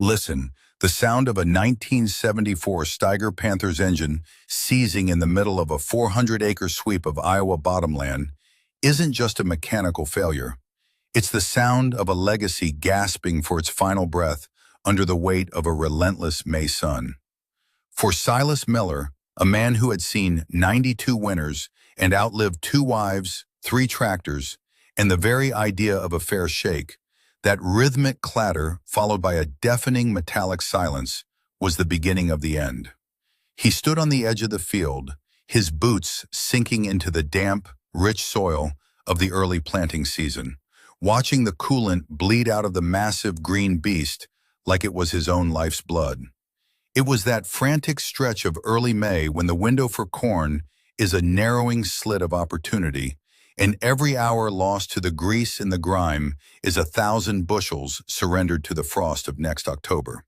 Listen, the sound of a 1974 Steiger Panther's engine seizing in the middle of a 400-acre sweep of Iowa bottomland isn't just a mechanical failure. It's the sound of a legacy gasping for its final breath under the weight of a relentless May sun. For Silas Miller, a man who had seen 92 winters and outlived 2 wives, 3 tractors, and the very idea of a fair shake, that rhythmic clatter followed by a deafening metallic silence was the beginning of the end. He stood on the edge of the field, his boots sinking into the damp, rich soil of the early planting season, watching the coolant bleed out of the massive green beast like it was his own life's blood. It was that frantic stretch of early May when the window for corn is a narrowing slit of opportunity, and every hour lost to the grease and the grime is 1,000 bushels surrendered to the frost of next October.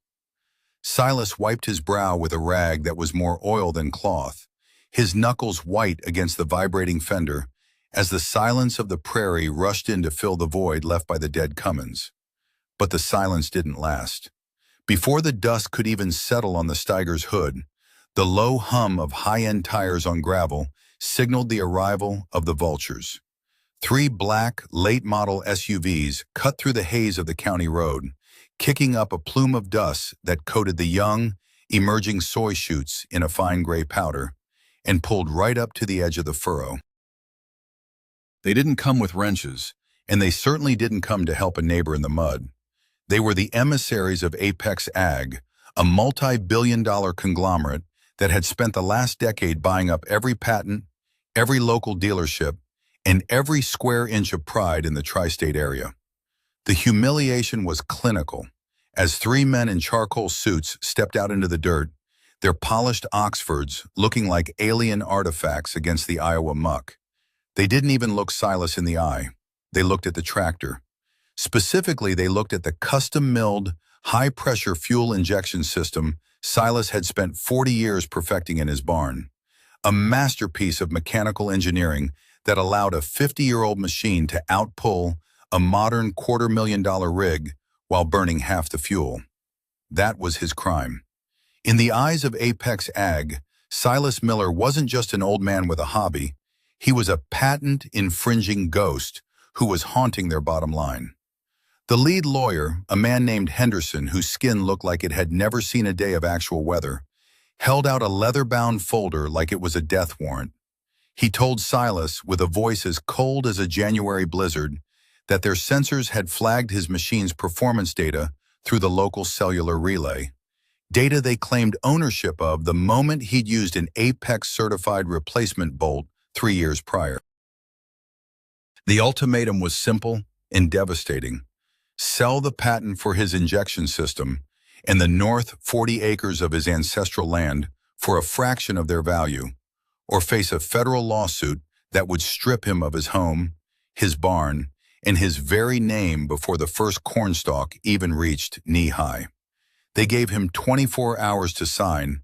Silas wiped his brow with a rag that was more oil than cloth, his knuckles white against the vibrating fender, as the silence of the prairie rushed in to fill the void left by the dead Cummins. But the silence didn't last. Before the dust could even settle on the Steiger's hood, the low hum of high-end tires on gravel signaled the arrival of the vultures. 3 black, late-model SUVs cut through the haze of the county road, kicking up a plume of dust that coated the young, emerging soy shoots in a fine gray powder, and pulled right up to the edge of the furrow. They didn't come with wrenches, and they certainly didn't come to help a neighbor in the mud. They were the emissaries of Apex Ag, a multi-billion-dollar conglomerate that had spent the last decade buying up every patent, every local dealership, and every square inch of pride in the tri-state area. The humiliation was clinical, as 3 men in charcoal suits stepped out into the dirt, their polished Oxfords looking like alien artifacts against the Iowa muck. They didn't even look Silas in the eye. They looked at the tractor. Specifically, they looked at the custom-milled, high-pressure fuel injection system Silas had spent 40 years perfecting in his barn, a masterpiece of mechanical engineering that allowed a 50-year-old machine to outpull a modern $250,000 rig while burning half the fuel. That was his crime. In the eyes of Apex Ag, Silas Miller wasn't just an old man with a hobby. He was a patent-infringing ghost who was haunting their bottom line. The lead lawyer, a man named Henderson whose skin looked like it had never seen a day of actual weather, held out a leather-bound folder like it was a death warrant. He told Silas, with a voice as cold as a January blizzard, that their sensors had flagged his machine's performance data through the local cellular relay, data they claimed ownership of the moment he'd used an Apex-certified replacement bolt 3 years prior. The ultimatum was simple and devastating. Sell the patent for his injection system and the north 40 acres of his ancestral land for a fraction of their value, or face a federal lawsuit that would strip him of his home, his barn, and his very name before the first cornstalk even reached knee-high. They gave him 24 hours to sign,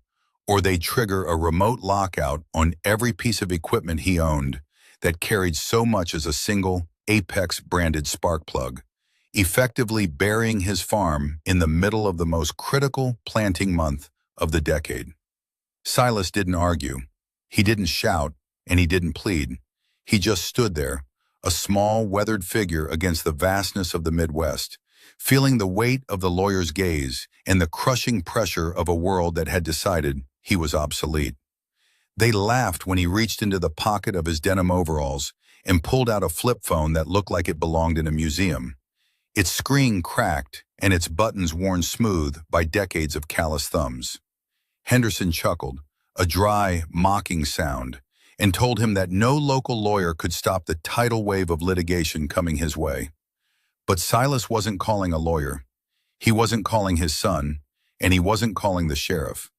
or they'd trigger a remote lockout on every piece of equipment he owned that carried so much as a single Apex-branded spark plug, effectively burying his farm in the middle of the most critical planting month of the decade. Silas didn't argue. He didn't shout, and he didn't plead. He just stood there, a small, weathered figure against the vastness of the Midwest, feeling the weight of the lawyer's gaze and the crushing pressure of a world that had decided he was obsolete. They laughed when he reached into the pocket of his denim overalls and pulled out a flip phone that looked like it belonged in a museum. Its screen cracked and its buttons worn smooth by decades of callous thumbs. Henderson chuckled, a dry, mocking sound, and told him that no local lawyer could stop the tidal wave of litigation coming his way. But Silas wasn't calling a lawyer. He wasn't calling his son, and he wasn't calling the sheriff.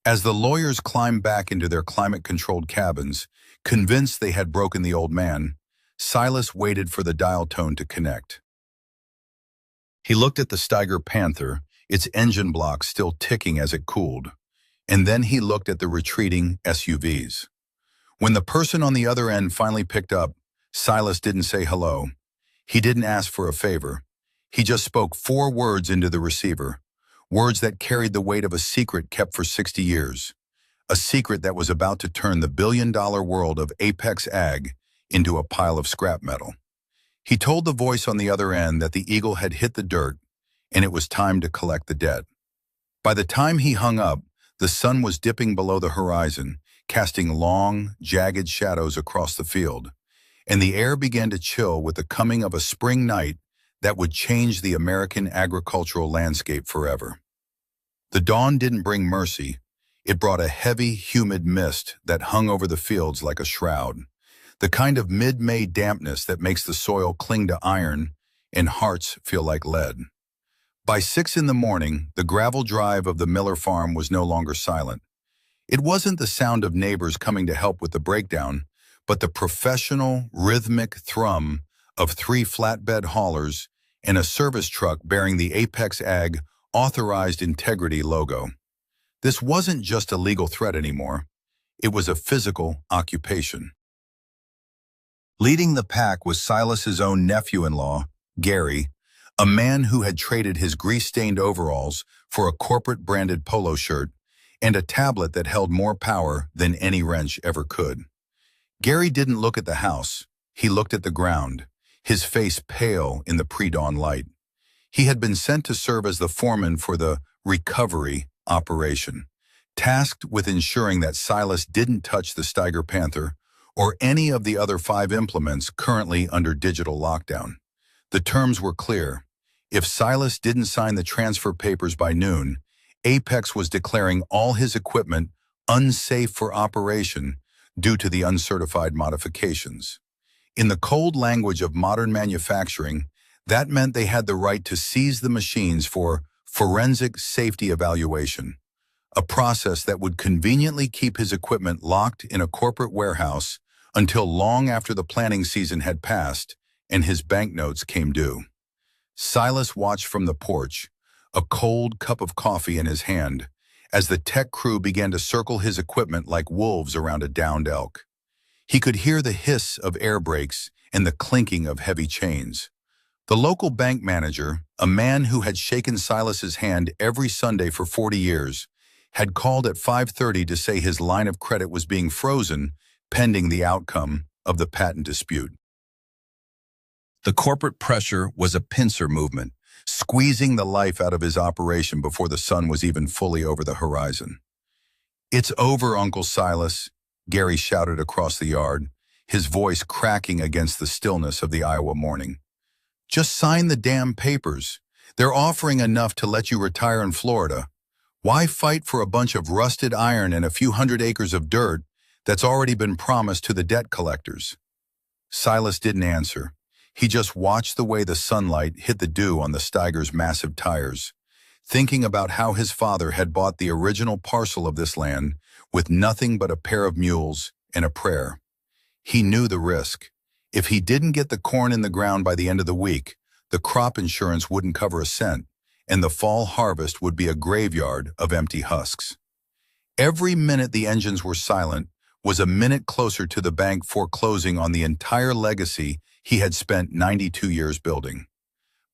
As the lawyers climbed back into their climate-controlled cabins, convinced they had broken the old man, Silas waited for the dial tone to connect. He looked at the Steiger Panther, its engine block still ticking as it cooled, and then he looked at the retreating SUVs. When the person on the other end finally picked up, Silas didn't say hello. He didn't ask for a favor. He just spoke 4 words into the receiver, words that carried the weight of a secret kept for 60 years, a secret that was about to turn the billion-dollar world of apex ag into a pile of scrap metal. He told the voice on the other end that the eagle had hit the dirt and it was time to collect the debt. By the time he hung up, the sun was dipping below the horizon, casting long, jagged shadows across the field, and the air began to chill with the coming of a spring night that would change the American agricultural landscape forever. The dawn didn't bring mercy. It brought a heavy, humid mist that hung over the fields like a shroud, the kind of mid-May dampness that makes the soil cling to iron and hearts feel like lead. By 6 in the morning, the gravel drive of the Miller farm was no longer silent. It wasn't the sound of neighbors coming to help with the breakdown, but the professional, rhythmic thrum of 3 flatbed haulers and a service truck bearing the Apex Ag Authorized Integrity logo. This wasn't just a legal threat anymore. It was a physical occupation. Leading the pack was Silas's own nephew-in-law, Gary, a man who had traded his grease-stained overalls for a corporate-branded polo shirt and a tablet that held more power than any wrench ever could. Gary didn't look at the house. He looked at the ground, his face pale in the pre-dawn light. He had been sent to serve as the foreman for the recovery operation, tasked with ensuring that Silas didn't touch the Steiger Panther or any of the other 5 implements currently under digital lockdown. The terms were clear. If Silas didn't sign the transfer papers by noon, Apex was declaring all his equipment unsafe for operation due to the uncertified modifications. In the cold language of modern manufacturing, that meant they had the right to seize the machines for forensic safety evaluation, a process that would conveniently keep his equipment locked in a corporate warehouse until long after the planning season had passed and his banknotes came due. Silas watched from the porch, a cold cup of coffee in his hand, as the tech crew began to circle his equipment like wolves around a downed elk. He could hear the hiss of air brakes and the clinking of heavy chains. The local bank manager, a man who had shaken Silas's hand every Sunday for 40 years, had called at 5:30 to say his line of credit was being frozen pending the outcome of the patent dispute. The corporate pressure was a pincer movement, squeezing the life out of his operation before the sun was even fully over the horizon. "It's over, Uncle Silas," Gary shouted across the yard, his voice cracking against the stillness of the Iowa morning. "Just sign the damn papers. They're offering enough to let you retire in Florida. Why fight for a bunch of rusted iron and a few hundred acres of dirt that's already been promised to the debt collectors?" Silas didn't answer. He just watched the way the sunlight hit the dew on the Steiger's massive tires, thinking about how his father had bought the original parcel of this land with nothing but a pair of mules and a prayer. He knew the risk. If he didn't get the corn in the ground by the end of the week, the crop insurance wouldn't cover a cent, and the fall harvest would be a graveyard of empty husks. Every minute the engines were silent was a minute closer to the bank foreclosing on the entire legacy he had spent 92 years building.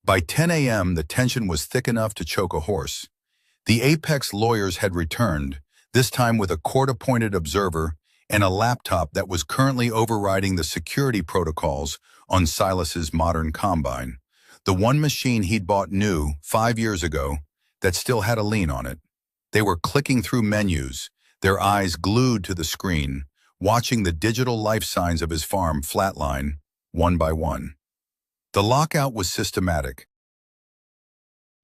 By 10 a.m., the tension was thick enough to choke a horse. The Apex lawyers had returned, this time with a court-appointed observer and a laptop that was currently overriding the security protocols on Silas's modern combine, the one machine he'd bought new 5 years ago that still had a lien on it. They were clicking through menus, their eyes glued to the screen, watching the digital life signs of his farm flatline, one by one. The lockout was systematic.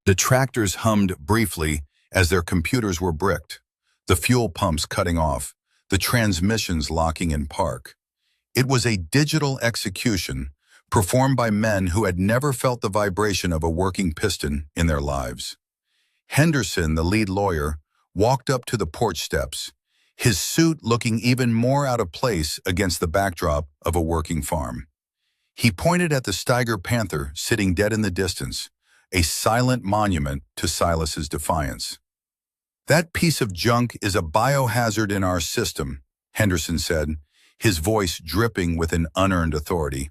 The tractors hummed briefly as their computers were bricked, the fuel pumps cutting off, the transmissions locking in park. It was a digital execution performed by men who had never felt the vibration of a working piston in their lives. Henderson, the lead lawyer, walked up to the porch steps, his suit looking even more out of place against the backdrop of a working farm. He pointed at the Steiger Panther sitting dead in the distance, a silent monument to Silas's defiance. "That piece of junk is a biohazard in our system," Henderson said, his voice dripping with an unearned authority.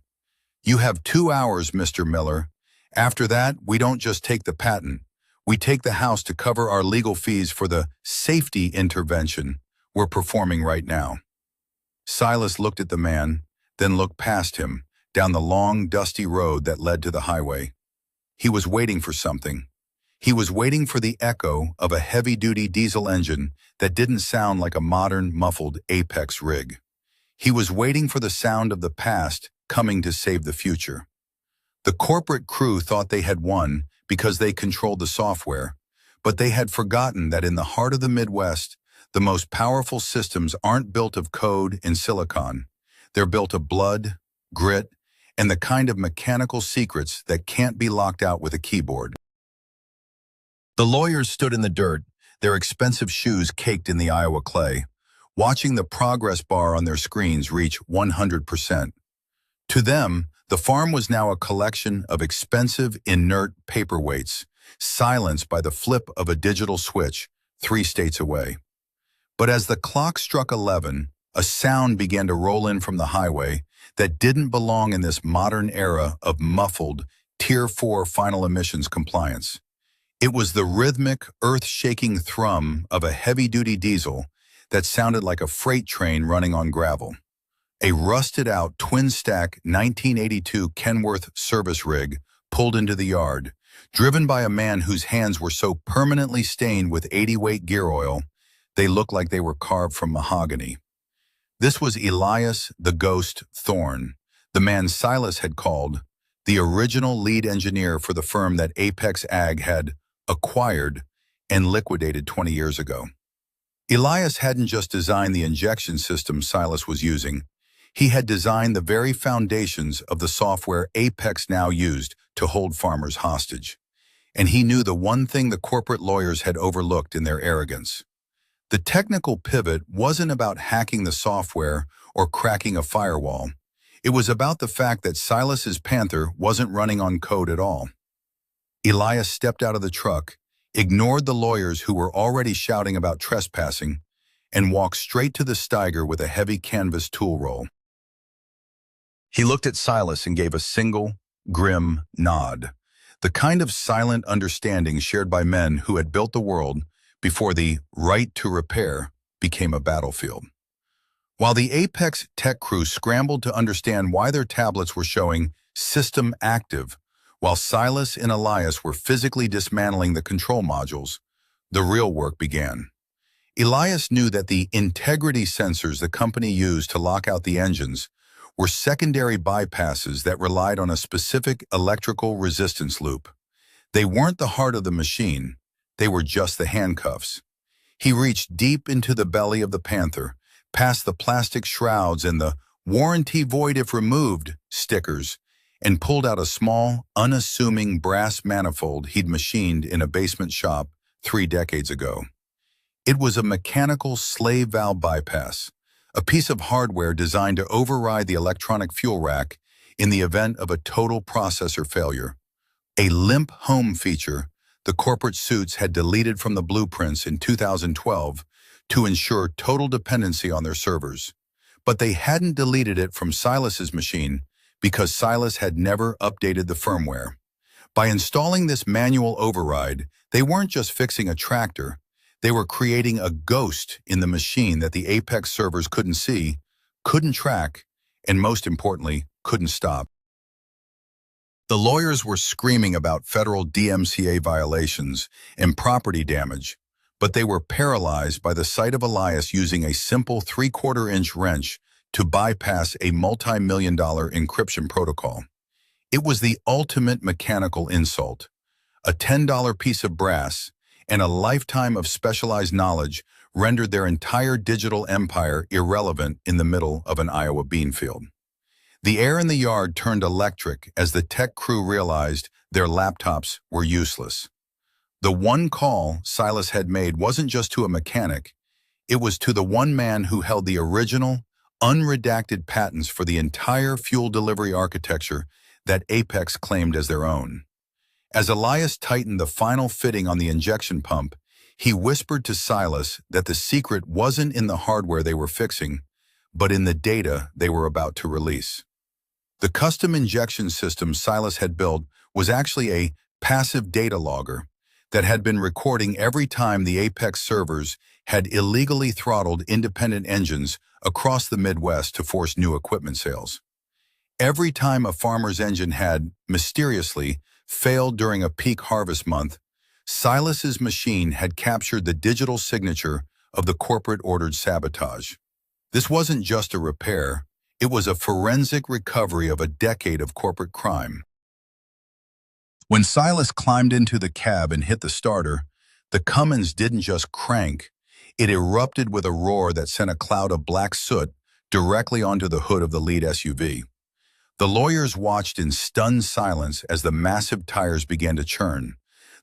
"You have 2 hours, Mr. Miller. After that, we don't just take the patent. We take the house to cover our legal fees for the safety intervention we're performing right now." Silas looked at the man, then looked past him, down the long, dusty road that led to the highway. He was waiting for something. He was waiting for the echo of a heavy-duty diesel engine that didn't sound like a modern, muffled Apex rig. He was waiting for the sound of the past coming to save the future. The corporate crew thought they had won because they controlled the software, but they had forgotten that in the heart of the Midwest, the most powerful systems aren't built of code and silicon. They're built of blood, grit, and the kind of mechanical secrets that can't be locked out with a keyboard. The lawyers stood in the dirt, their expensive shoes caked in the Iowa clay, watching the progress bar on their screens reach 100%. To them, the farm was now a collection of expensive, inert paperweights, silenced by the flip of a digital switch 3 states away. But as the clock struck 11, a sound began to roll in from the highway that didn't belong in this modern era of muffled, Tier 4 final emissions compliance. It was the rhythmic, earth-shaking thrum of a heavy-duty diesel that sounded like a freight train running on gravel. A rusted-out, twin-stack 1982 Kenworth service rig pulled into the yard, driven by a man whose hands were so permanently stained with 80-weight gear oil, they looked like they were carved from mahogany. This was Elias the Ghost Thorne, the man Silas had called the original lead engineer for the firm that Apex Ag had acquired and liquidated 20 years ago. Elias hadn't just designed the injection system Silas was using. He had designed the very foundations of the software Apex now used to hold farmers hostage. And he knew the one thing the corporate lawyers had overlooked in their arrogance. The technical pivot wasn't about hacking the software or cracking a firewall. It was about the fact that Silas's Panther wasn't running on code at all. Elias stepped out of the truck, ignored the lawyers who were already shouting about trespassing, and walked straight to the Steiger with a heavy canvas tool roll. He looked at Silas and gave a single, grim nod, the kind of silent understanding shared by men who had built the world before the right to repair became a battlefield. While the Apex tech crew scrambled to understand why their tablets were showing system active, while Silas and Elias were physically dismantling the control modules, the real work began. Elias knew that the integrity sensors the company used to lock out the engines were secondary bypasses that relied on a specific electrical resistance loop. They weren't the heart of the machine, they were just the handcuffs. He reached deep into the belly of the Panther, past the plastic shrouds and the "warranty void if removed" stickers, and pulled out a small, unassuming brass manifold he'd machined in a basement shop 3 decades ago. It was a mechanical slave valve bypass, a piece of hardware designed to override the electronic fuel rack in the event of a total processor failure. A limp home feature the corporate suits had deleted from the blueprints in 2012 to ensure total dependency on their servers. But they hadn't deleted it from Silas's machine because Silas had never updated the firmware. By installing this manual override, they weren't just fixing a tractor, they were creating a ghost in the machine that the Apex servers couldn't see, couldn't track, and most importantly, couldn't stop. The lawyers were screaming about federal DMCA violations and property damage, but they were paralyzed by the sight of Elias using a simple 3/4-inch wrench to bypass a multi-million-dollar encryption protocol. It was the ultimate mechanical insult. A $10 piece of brass and a lifetime of specialized knowledge rendered their entire digital empire irrelevant in the middle of an Iowa bean field. The air in the yard turned electric as the tech crew realized their laptops were useless. The one call Silas had made wasn't just to a mechanic, it was to the one man who held the original, unredacted patents for the entire fuel delivery architecture that Apex claimed as their own. As Elias tightened the final fitting on the injection pump, he whispered to Silas that the secret wasn't in the hardware they were fixing, but in the data they were about to release. The custom injection system Silas had built was actually a passive data logger that had been recording every time the Apex servers had illegally throttled independent engines across the Midwest to force new equipment sales. Every time a farmer's engine had, mysteriously, failed during a peak harvest month, Silas's machine had captured the digital signature of the corporate-ordered sabotage. This wasn't just a repair, it was a forensic recovery of a decade of corporate crime. When Silas climbed into the cab and hit the starter, the Cummins didn't just crank, it erupted with a roar that sent a cloud of black soot directly onto the hood of the lead SUV. The lawyers watched in stunned silence as the massive tires began to churn,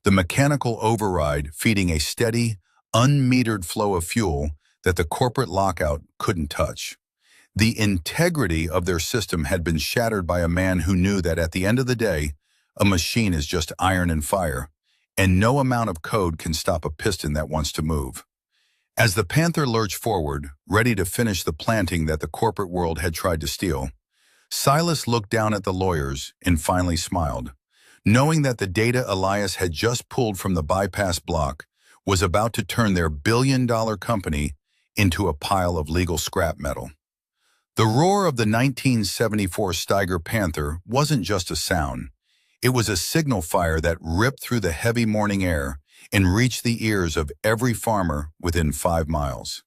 the mechanical override feeding a steady, unmetered flow of fuel that the corporate lockout couldn't touch. The integrity of their system had been shattered by a man who knew that at the end of the day, a machine is just iron and fire, and no amount of code can stop a piston that wants to move. As the Panther lurched forward, ready to finish the planting that the corporate world had tried to steal, Silas looked down at the lawyers and finally smiled, knowing that the data Elias had just pulled from the bypass block was about to turn their billion-dollar company into a pile of legal scrap metal. The roar of the 1974 Steiger Panther wasn't just a sound. It was a signal fire that ripped through the heavy morning air and reached the ears of every farmer within 5 miles.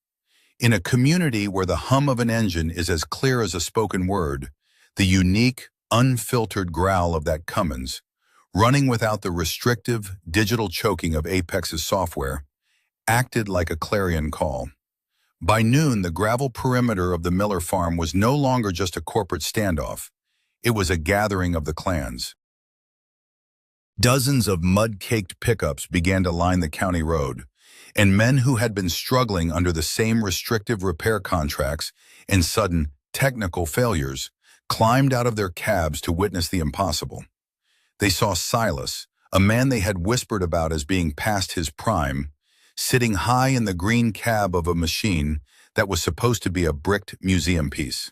In a community where the hum of an engine is as clear as a spoken word, the unique, unfiltered growl of that Cummins, running without the restrictive, digital choking of Apex's software, acted like a clarion call. By noon, the gravel perimeter of the Miller farm was no longer just a corporate standoff. It was a gathering of the clans. Dozens of mud-caked pickups began to line the county road, and men who had been struggling under the same restrictive repair contracts and sudden technical failures climbed out of their cabs to witness the impossible. They saw Silas, a man they had whispered about as being past his prime, sitting high in the green cab of a machine that was supposed to be a bricked museum piece.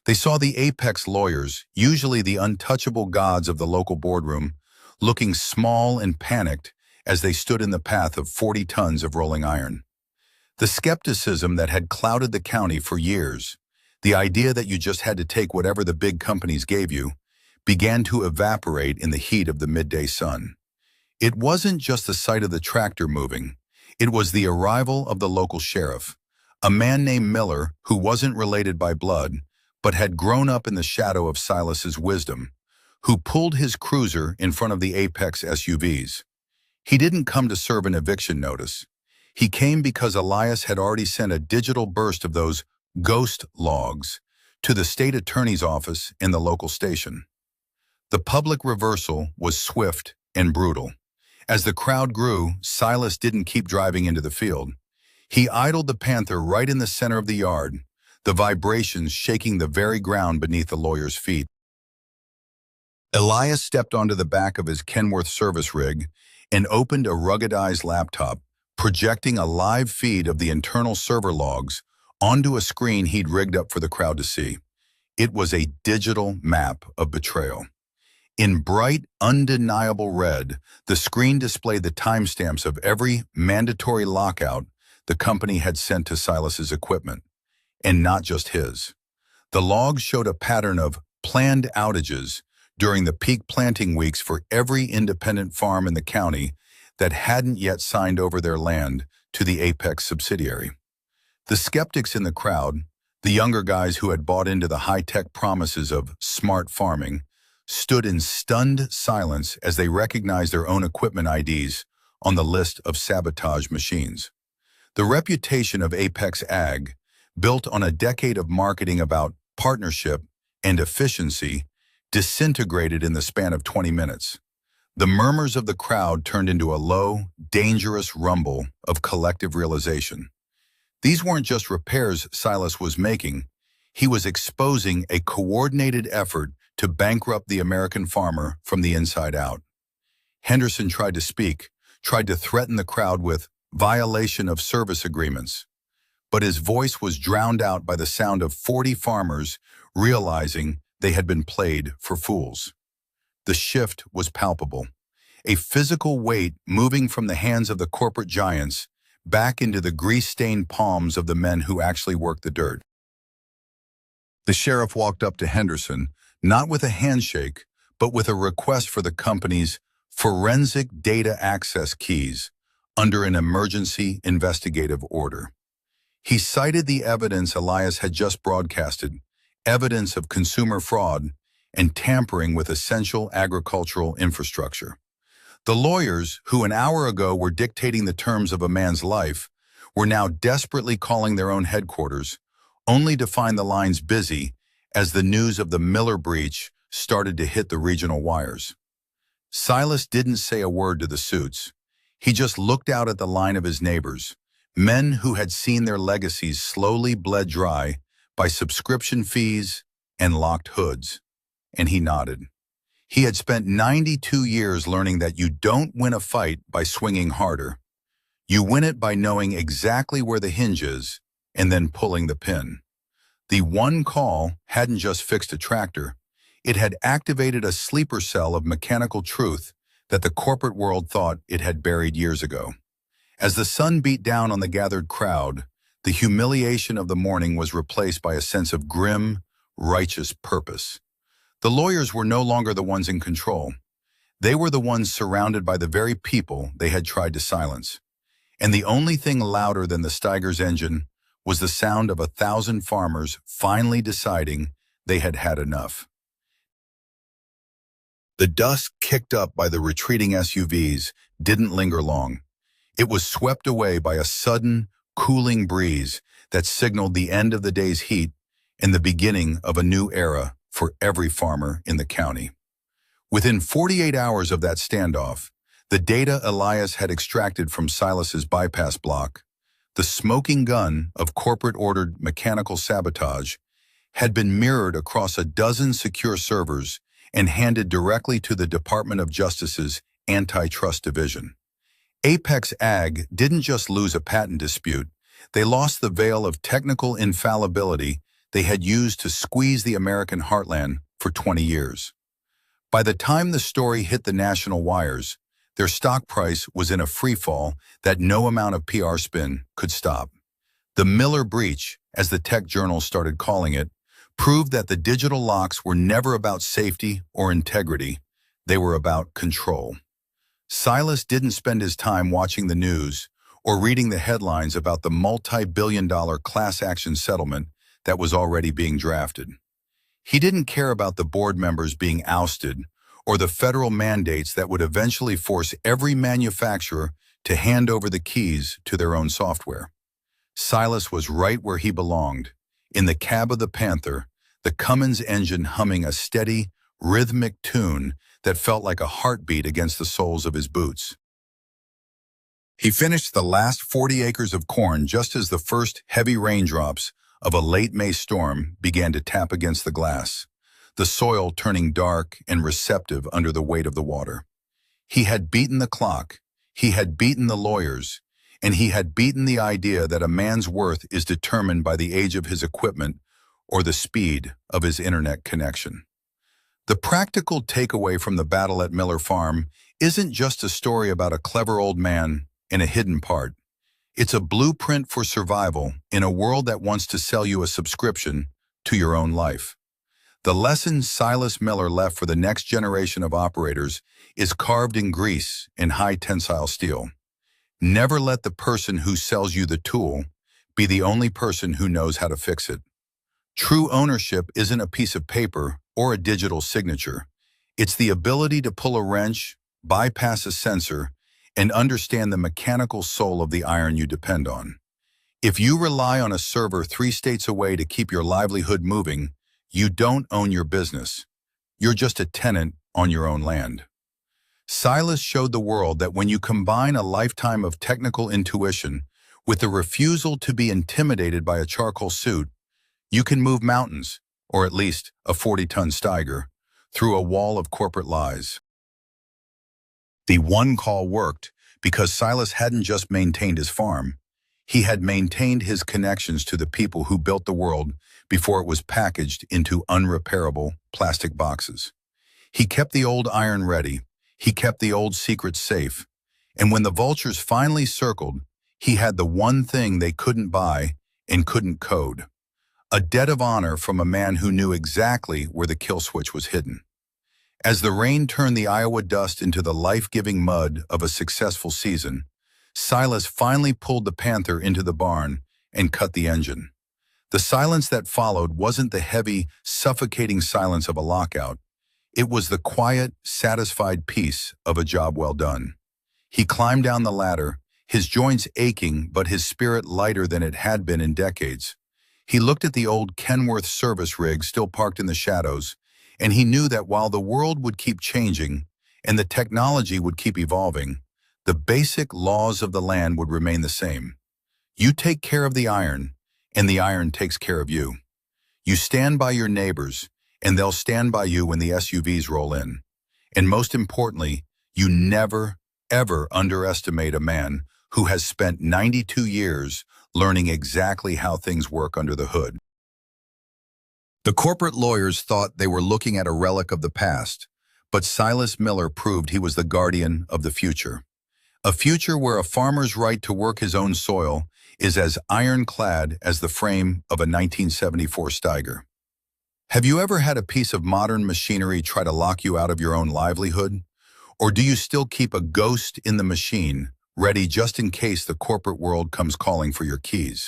They saw the Apex lawyers, usually the untouchable gods of the local boardroom, looking small and panicked as they stood in the path of 40 tons of rolling iron. The skepticism that had clouded the county for years, the idea that you just had to take whatever the big companies gave you, began to evaporate in the heat of the midday sun. It wasn't just the sight of the tractor moving, it was the arrival of the local sheriff, a man named Miller who wasn't related by blood, but had grown up in the shadow of Silas's wisdom, who pulled his cruiser in front of the Apex SUVs. He didn't come to serve an eviction notice. He came because Elias had already sent a digital burst of those ghost logs to the state attorney's office in the local station. The public reversal was swift and brutal. As the crowd grew, Silas didn't keep driving into the field. He idled the Panther right in the center of the yard, the vibrations shaking the very ground beneath the lawyer's feet. Elias stepped onto the back of his Kenworth service rig and opened a ruggedized laptop, projecting a live feed of the internal server logs onto a screen he'd rigged up for the crowd to see. It was a digital map of betrayal. In bright, undeniable red, the screen displayed the timestamps of every mandatory lockout the company had sent to Silas's equipment, and not just his. The logs showed a pattern of planned outages during the peak planting weeks for every independent farm in the county that hadn't yet signed over their land to the Apex subsidiary. The skeptics in the crowd, the younger guys who had bought into the high-tech promises of smart farming, stood in stunned silence as they recognized their own equipment IDs on the list of sabotage machines. The reputation of Apex Ag, built on a decade of marketing about partnership and efficiency, disintegrated in the span of 20 minutes. The murmurs of the crowd turned into a low, dangerous rumble of collective realization. These weren't just repairs Silas was making. He was exposing a coordinated effort to bankrupt the American farmer from the inside out. Henderson tried to speak, tried to threaten the crowd with violation of service agreements, but his voice was drowned out by the sound of 40 farmers realizing they had been played for fools. The shift was palpable. a physical weight moving from the hands of the corporate giants back into the grease-stained palms of the men who actually worked the dirt. The sheriff walked up to Henderson, not with a handshake, but with a request for the company's forensic data access keys under an emergency investigative order. He cited the evidence Elias had just broadcasted, evidence of consumer fraud and tampering with essential agricultural infrastructure. The lawyers, who an hour ago were dictating the terms of a man's life, were now desperately calling their own headquarters, only to find the lines busy as the news of the Miller breach started to hit the regional wires. Silas didn't say a word to the suits. He just looked out at the line of his neighbors, men who had seen their legacies slowly bled dry by subscription fees and locked hoods. And he nodded. He had spent 92 years learning that you don't win a fight by swinging harder. You win it by knowing exactly where the hinge is and then pulling the pin. The one call hadn't just fixed a tractor. It had activated a sleeper cell of mechanical truth that the corporate world thought it had buried years ago. As the sun beat down on the gathered crowd, the humiliation of the morning was replaced by a sense of grim, righteous purpose. The lawyers were no longer the ones in control. They were the ones surrounded by the very people they had tried to silence. And the only thing louder than the Steiger's engine was the sound of 1,000 farmers finally deciding they had had enough. The dust kicked up by the retreating SUVs didn't linger long. It was swept away by a sudden, cooling breeze that signaled the end of the day's heat and the beginning of a new era for every farmer in the county. Within 48 hours of that standoff, the data Elias had extracted from Silas's bypass block, the smoking gun of corporate-ordered mechanical sabotage, had been mirrored across a dozen secure servers and handed directly to the Department of Justice's Antitrust Division. Apex Ag didn't just lose a patent dispute, they lost the veil of technical infallibility they had used to squeeze the American heartland for 20 years. By the time the story hit the national wires, their stock price was in a freefall that no amount of PR spin could stop. The Miller breach, as the tech journals started calling it, proved that the digital locks were never about safety or integrity. They were about control. Silas didn't spend his time watching the news or reading the headlines about the multi-billion-dollar class action settlement that was already being drafted. He didn't care about the board members being ousted or the federal mandates that would eventually force every manufacturer to hand over the keys to their own software. Silas was right where he belonged, in the cab of the Panther, the Cummins engine humming a steady, rhythmic tune that felt like a heartbeat against the soles of his boots. He finished the last 40 acres of corn just as the first heavy raindrops of a late May storm began to tap against the glass, the soil turning dark and receptive under the weight of the water. He had beaten the clock, he had beaten the lawyers, and he had beaten the idea that a man's worth is determined by the age of his equipment or the speed of his internet connection. The practical takeaway from the battle at Miller Farm isn't just a story about a clever old man in a hidden part. It's a blueprint for survival in a world that wants to sell you a subscription to your own life. The lesson Silas Miller left for the next generation of operators is carved in grease and high tensile steel. Never let the person who sells you the tool be the only person who knows how to fix it. True ownership isn't a piece of paper or a digital signature. It's the ability to pull a wrench, bypass a sensor, and understand the mechanical soul of the iron you depend on. If you rely on a server 3 states away to keep your livelihood moving, you don't own your business. You're just a tenant on your own land. Silas showed the world that when you combine a lifetime of technical intuition with the refusal to be intimidated by a charcoal suit, you can move mountains, or at least a 40-ton Steiger, through a wall of corporate lies. The one call worked because Silas hadn't just maintained his farm. He had maintained his connections to the people who built the world before it was packaged into unrepairable plastic boxes. He kept the old iron ready. He kept the old secrets safe, and when the vultures finally circled, he had the one thing they couldn't buy and couldn't code: a debt of honor from a man who knew exactly where the kill switch was hidden. As the rain turned the Iowa dust into the life-giving mud of a successful season, Silas finally pulled the Panther into the barn and cut the engine. The silence that followed wasn't the heavy, suffocating silence of a lockout. It was the quiet, satisfied peace of a job well done. He climbed down the ladder, his joints aching but his spirit lighter than it had been in decades. He looked at the old Kenworth service rig still parked in the shadows, and he knew that while the world would keep changing and the technology would keep evolving, the basic laws of the land would remain the same. You take care of the iron, and the iron takes care of you. You stand by your neighbors, and they'll stand by you when the SUVs roll in. And most importantly, you never, ever underestimate a man who has spent 92 years learning exactly how things work under the hood. The corporate lawyers thought they were looking at a relic of the past, but Silas Miller proved he was the guardian of the future. A future where a farmer's right to work his own soil is as ironclad as the frame of a 1974 Steiger. Have you ever had a piece of modern machinery try to lock you out of your own livelihood? Or do you still keep a ghost in the machine, ready just in case the corporate world comes calling for your keys?